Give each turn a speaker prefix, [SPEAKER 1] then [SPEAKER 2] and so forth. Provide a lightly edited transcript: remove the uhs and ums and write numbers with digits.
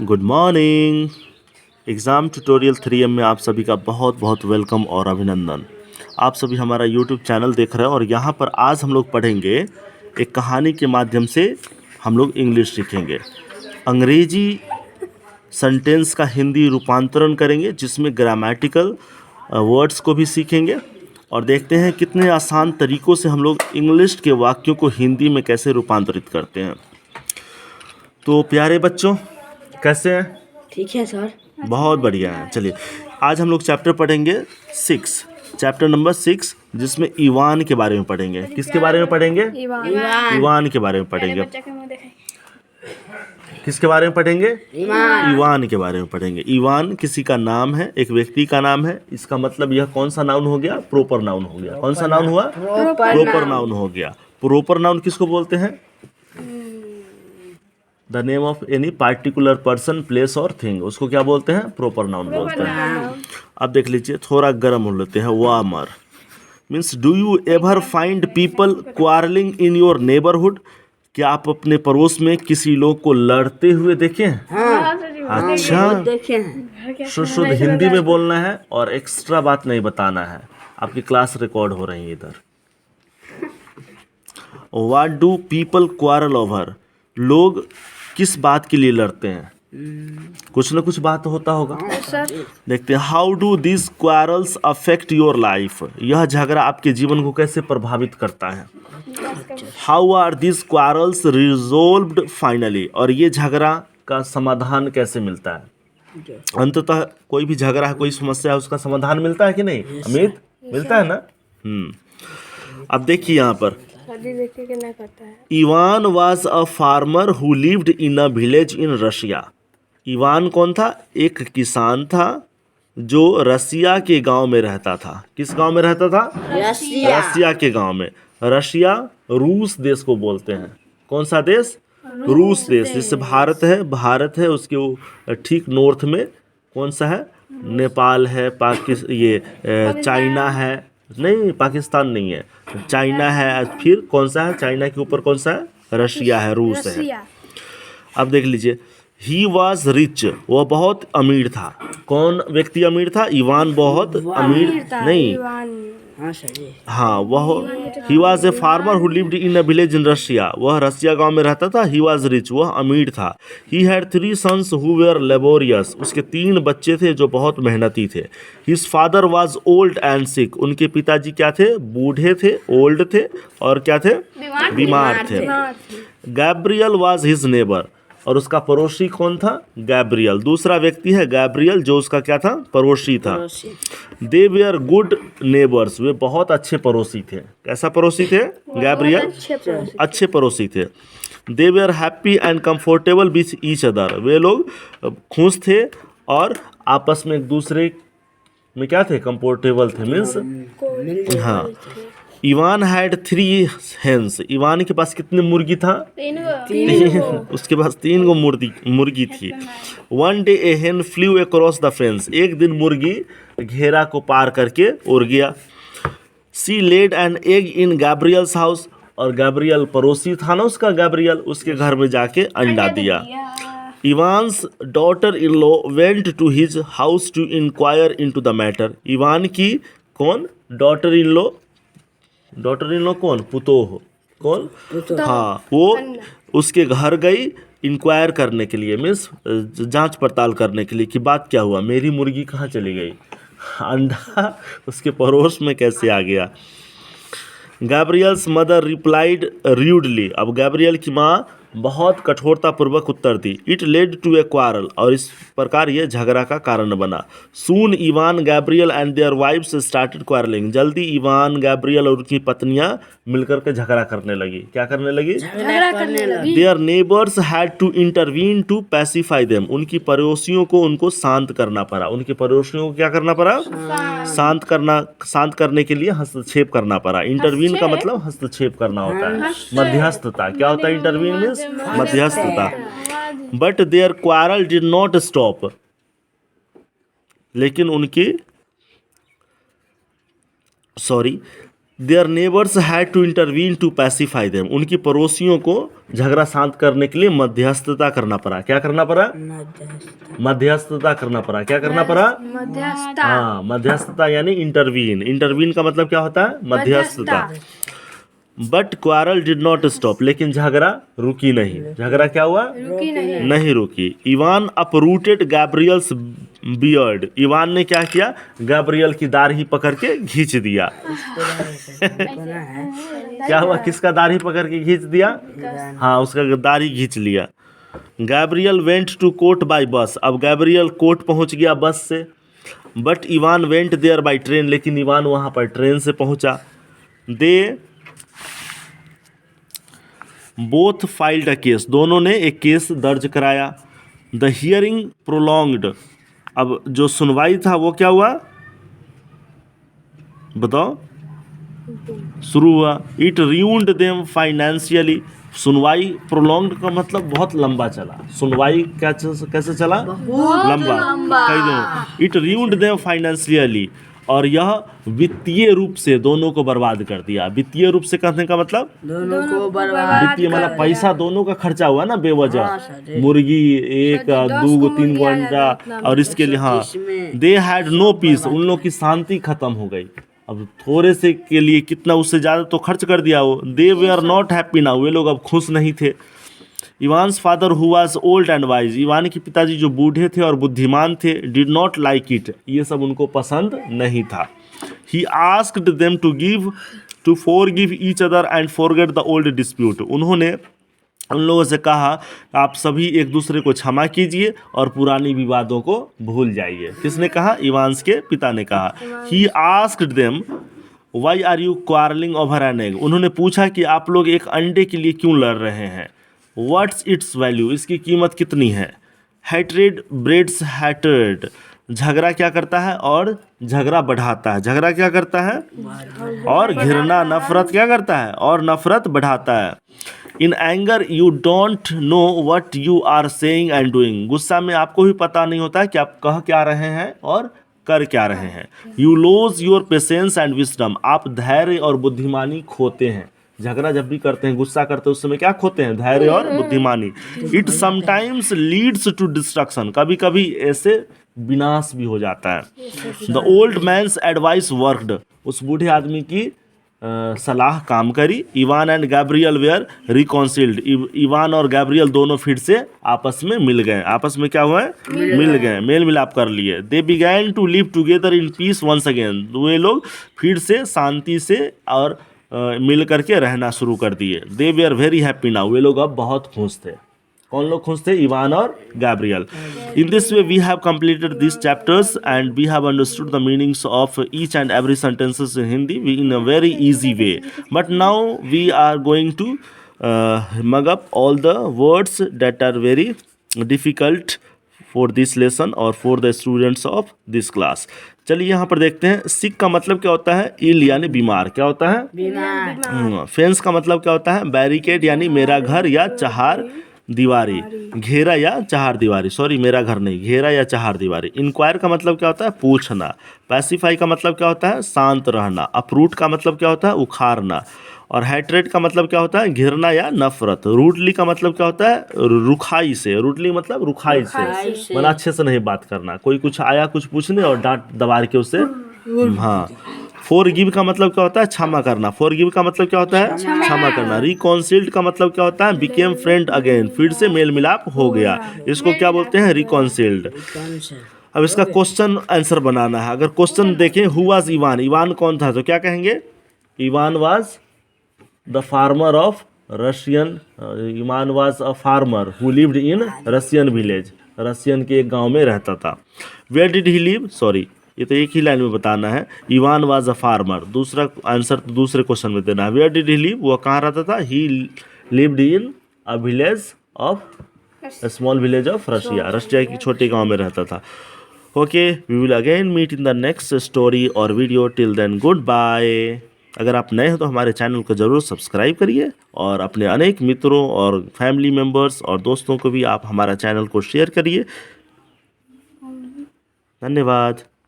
[SPEAKER 1] Good morning. Exam tutorial 3M में आप सभी का बहुत बहुत वेलकम और अभिनंदन। आप सभी हमारा यूट्यूब चैनल देख रहे हैं और यहाँ पर आज हम लोग पढ़ेंगे एक कहानी के माध्यम से हम लोग इंग्लिश सीखेंगे। अंग्रेजी सेंटेंस का हिंदी रूपांतरण करेंगे जिसमें ग्रामेटिकल वर्ड्स को भी सीखेंगे और देखते हैं कितने आसान तरीक़ों से हम लोग इंग्लिश के वाक्यों को हिंदी में कैसे रूपांतरित करते हैं। तो प्यारे बच्चों, कैसे हैं?
[SPEAKER 2] ठीक है सर।
[SPEAKER 1] बहुत बढ़िया है। चलिए आज हम लोग चैप्टर पढ़ेंगे 6, चैप्टर नंबर 6, जिसमें ईवान के बारे में पढ़ेंगे। किसके बारे में पढ़ेंगे? ईवान के बारे में पढ़ेंगे। किसके बारे में पढ़ेंगे? ईवान के बारे में पढ़ेंगे। ईवान किसी का नाम है, एक व्यक्ति का नाम है। इसका मतलब यह कौन सा नाउन हो गया? प्रॉपर नाउन हो गया। कौन सा नाउन हुआ? प्रॉपर नाउन हो गया। प्रॉपर नाउन किसको बोलते हैं? The name of any particular person, place और थिंग, उसको क्या बोलते हैं? प्रॉपर नाउन बोलते हैं। अब देख लीजिए, थोड़ा गर्म हो लेते हैं। Warmer means do you ever find people quarrelling in your neighbourhood? क्या आप अपने पड़ोस में किसी लोग को लड़ते हुए देखे हैं? अच्छा,
[SPEAKER 2] देखे हैं।
[SPEAKER 1] शुद्ध हिंदी में बोलना है और एक्स्ट्रा बात नहीं बताना है। आपकी क्लास रिकॉर्ड हो रही है इधर। What do people quarrel over? लोग किस बात के लिए लड़ते हैं? कुछ ना कुछ बात होता होगा। देखते हैं। How do this quarrels affect your life? यह झगड़ा आपके जीवन को कैसे प्रभावित करता है? How are this quarrels resolved finally? और ये झगड़ा का समाधान कैसे मिलता है? अंततः कोई भी झगड़ा है, कोई समस्या है, उसका समाधान मिलता है कि नहीं? अमित, मिलता है ना? अब देखिए यहाँ पर, Ivan was a farmer who lived in a village in Russia. Ivan कौन था? एक किसान था जो रसिया के गांव में रहता था। किस गांव में रहता था? रसिया के गांव में। रशिया रूस देश को बोलते हैं। कौन सा देश? रूस देश। जैसे भारत है, भारत है उसके ठीक नॉर्थ में कौन सा है? नेपाल है, चाइना है, नहीं पाकिस्तान नहीं है, चाइना है। फिर कौन सा है? चाइना के ऊपर कौन सा है? रशिया है, रूस है। अब देख लीजिए, ही वॉज रिच, वह बहुत अमीर था। कौन व्यक्ति अमीर था? इवान बहुत अमीर नहीं, हाँ वह। He was a farmer who lived in a village in Russia. वह रसिया गांव में रहता था। ही वॉज रिच, वह अमीर था। He had 3 sons who were laborious. उसके 3 बच्चे थे जो बहुत मेहनती थे। His father was old and sick. उनके पिताजी क्या थे? बूढ़े थे, ओल्ड थे और क्या थे? बीमार थे। गैब्रियल वॉज हिज नेबर, और उसका पड़ोसी कौन था? गैब्रियल। दूसरा व्यक्ति है गैब्रियल जो उसका क्या था? पड़ोसी था। दे वेयर गुड नेबर्स, वे बहुत अच्छे पड़ोसी थे। कैसा पड़ोसी थे? गैब्रियल अच्छे पड़ोसी थे। They were happy and comfortable with each other, वे लोग खुश थे और आपस में एक दूसरे में क्या थे? कंफर्टेबल थे, मीन्स हाँ। Ivan had 3 hence. इवान के पास कितने मुर्गी था? 3 उसके पास 3 गो मुर्गी थी। वन डे ए हेन फ्लू अक्रॉस द फेंस। एक दिन मुर्गी घेरा को पार करके उड़ गया। She laid an egg in Gabriel's house, और गैब्रियल पड़ोसी था ना उसका, गैब्रियल, उसके घर में जाके अंडा दिया। Ivan's daughter in law went to his house to inquire into the matter. Ivan की कौन? Daughter in law. Daughter in law कौन? पुतोह। कौन? हाँ, वो उसके घर गई इंक्वायर करने के लिए, मीन्स जांच पड़ताल करने के लिए कि बात क्या हुआ, मेरी मुर्गी कहाँ चली गई, अंडा उसके पड़ोस में कैसे आ गया। Gabriel's mother replied rudely. अब गैब्रियल की माँ बहुत कठोरतापूर्वक उत्तर दी। It led to a quarrel, और इस प्रकार ये झगड़ा का कारण बना। Soon Ivan, Gabriel and their wives started quarrelling. जल्दी इवान, गैब्रियल और उनकी पत्नियां मिलकर के झगड़ा करने लगी। क्या करने लगी?
[SPEAKER 2] झगड़ा करने लगी।
[SPEAKER 1] Their neighbours had to intervene to pacify them. उनकी पड़ोसियों को उनको शांत करना पड़ा। उनके पड़ोसियों को क्या करना पड़ा? शांत करने के लिए हस्तक्षेप करना पड़ा। इंटरवीन का मतलब हस्तक्षेप करना होता है, मध्यस्थता। क्या होता है इंटरवीन मीन्स? मध्यस्थता। But their quarrel did not stop, लेकिन their neighbours had to intervene to pacify them, उनकी पड़ोसियों को झगड़ा शांत करने के लिए मध्यस्थता करना पड़ा। क्या करना पड़ा? मध्यस्थता करना पड़ा। क्या करना पड़ा?
[SPEAKER 2] मध्यस्थता।
[SPEAKER 1] हाँ, मध्यस्थता यानी इंटरवीन। इंटरवीन का मतलब क्या होता है? मध्यस्थता। But quarrel did not stop, लेकिन झगड़ा रुकी नहीं। झगड़ा क्या हुआ?
[SPEAKER 2] रुकी नहीं।
[SPEAKER 1] नहीं रुकी। इवान अपरूटेड गैब्रियल्स बियर्ड, इवान ने क्या किया? गैब्रियल की दाढ़ी पकड़ के खींच दिया। क्या हुआ? किसका दाढ़ी पकड़ के खींच दिया? हाँ, उसका दाढ़ी खींच लिया। Gabriel went to court by bus, अब गैब्रियल कोर्ट पहुंच गया बस से। But Ivan went there by train, लेकिन इवान वहां पर ट्रेन से पहुंचा। They both filed a case, दोनों ने एक केस दर्ज कराया। द हियरिंग प्रोलॉन्ग्ड, अब जो सुनवाई था वो क्या हुआ? बताओ। शुरू हुआ। इट ruined देम फाइनेंशियली, सुनवाई प्रोलॉन्ग्ड का मतलब बहुत लंबा चला। सुनवाई कैसे चला? लंबा, कई दिनों। इट ruined देम फाइनेंशियली, और यह वित्तीय रूप से दोनों को बर्बाद कर दिया। वित्तीय रूप से कहने का मतलब
[SPEAKER 2] दोनों को बर्बाद।
[SPEAKER 1] वित्तीय मतलब पैसा दोनों का खर्चा हुआ ना बेवजह। मुर्गी एक, 2 3 अंडा, और इसके लिए हाँ। दे हैड नो पीस, उन लोगों की शांति खत्म हो गई। अब थोड़े से के लिए कितना, उससे ज़्यादा तो खर्च कर दिया वो। दे वे आर नॉट हैप्पी नाउ, वे लोग अब खुश नहीं थे। Evans father who was old and wise, Ivan के पिताजी जो बूढ़े थे और बुद्धिमान थे, डिड नॉट लाइक इट, ये सब उनको पसंद नहीं था। He asked them to forgive each other and forget the old dispute, उन्होंने उन लोगों से कहा आप सभी एक दूसरे को क्षमा कीजिए और पुरानी विवादों को भूल जाइए। किसने कहा? इवान्स के पिता ने कहा। He asked them why are you quarrelling over an egg, उन्होंने पूछा कि आप लोग एक अंडे के लिए क्यों लड़ रहे हैं। व्हाट्स इट्स वैल्यू, इसकी कीमत कितनी है। हैट्रेड ब्रेड्स हैट्रेड, झगड़ा क्या करता है? और झगड़ा बढ़ाता है। झगड़ा क्या करता है? और घृणा नफरत क्या करता है? और नफरत बढ़ाता है। In anger you don't know what you are saying and doing, गुस्सा में आपको भी पता नहीं होता कि आप कह क्या रहे हैं और कर क्या रहे हैं। You lose your patience and wisdom, आप धैर्य और बुद्धिमानी खोते हैं। झगड़ा जब भी करते हैं, गुस्सा करते हैं, उस समय क्या खोते हैं? धैर्य और बुद्धिमानी। It sometimes leads to destruction, कभी कभी ऐसे विनाश भी हो जाता है। The old man's advice worked, उस बूढ़े आदमी की सलाह काम करी। Ivan and Gabriel were reconciled, Ivan और गैब्रियल दोनों फिर से आपस में मिल गए। आपस में क्या हुआ? मिल गए, मेल मिलाप कर लिए। They began to live together in peace once again, वे लोग फिर से शांति से और मिल करके रहना शुरू कर दिए। दे वे आर वेरी हैप्पी नाउ, वे लोग अब बहुत खुश थे। कौन लोग खुश थे? इवान और Gabriel. In this way we have completed this chapters and we have understood the meanings of each and every sentences in Hindi in a very easy way. But now we are going to mug up all the words that are very difficult for this lesson or for the students of this class. चलिए यहाँ पर देखते हैं। सिक का मतलब क्या होता है? इल यानी बीमार। क्या होता है? बीमार। फेंस का मतलब क्या होता है? बैरिकेड यानी मेरा घर या चार दीवारी। घेरा या चार दीवारी, सॉरी मेरा घर नहीं, घेरा या चार दीवारी। इंक्वायर का मतलब क्या होता है? पूछना। पैसिफाई का मतलब क्या होता है? शांत रहना। अपरूट का मतलब क्या होता है? उखाड़ना। और हैट्रेड का मतलब क्या होता है? घिरना या नफरत। रूडली का मतलब क्या होता है? रुखाई से। रूडली मतलब रुखाई से, मतलब अच्छे से नहीं बात करना। कोई कुछ आया कुछ पूछने और डांट दबार के उससे, हाँ। फॉरगिव का मतलब क्या होता है? क्षमा करना। फॉरगिव का मतलब क्या होता है? क्षमा करना। रिकॉन्सिल्ड का मतलब क्या होता है? बिकेम फ्रेंड अगेन, फिर से मेल मिलाप हो गया। इसको क्या बोलते हैं? रिकॉन्सिल्ड। अब इसका क्वेश्चन आंसर बनाना है। अगर क्वेश्चन देखें, हु वाज इवान, इवान कौन था, तो क्या कहेंगे? Ivan was the farmer of Russian, Ivan was a farmer who lived in Russian village, Russian के एक गांव में रहता था। Where did he live, sorry ये तो एक ही लाइन में बताना है। इवान वाज अ फार्मर, दूसरा आंसर तो दूसरे क्वेश्चन में देना है। वेयर डिड ही लिव, वो कहाँ रहता था? He lived in a village of, a small village of Russia, Russia की छोटे गांव में रहता था। Okay, we will again meet in the next story और video. Till then goodbye. अगर आप नए हो तो हमारे चैनल को ज़रूर सब्सक्राइब करिए और अपने अनेक मित्रों और फैमिली मेम्बर्स और दोस्तों को भी आप हमारा चैनल को शेयर करिए। धन्यवाद।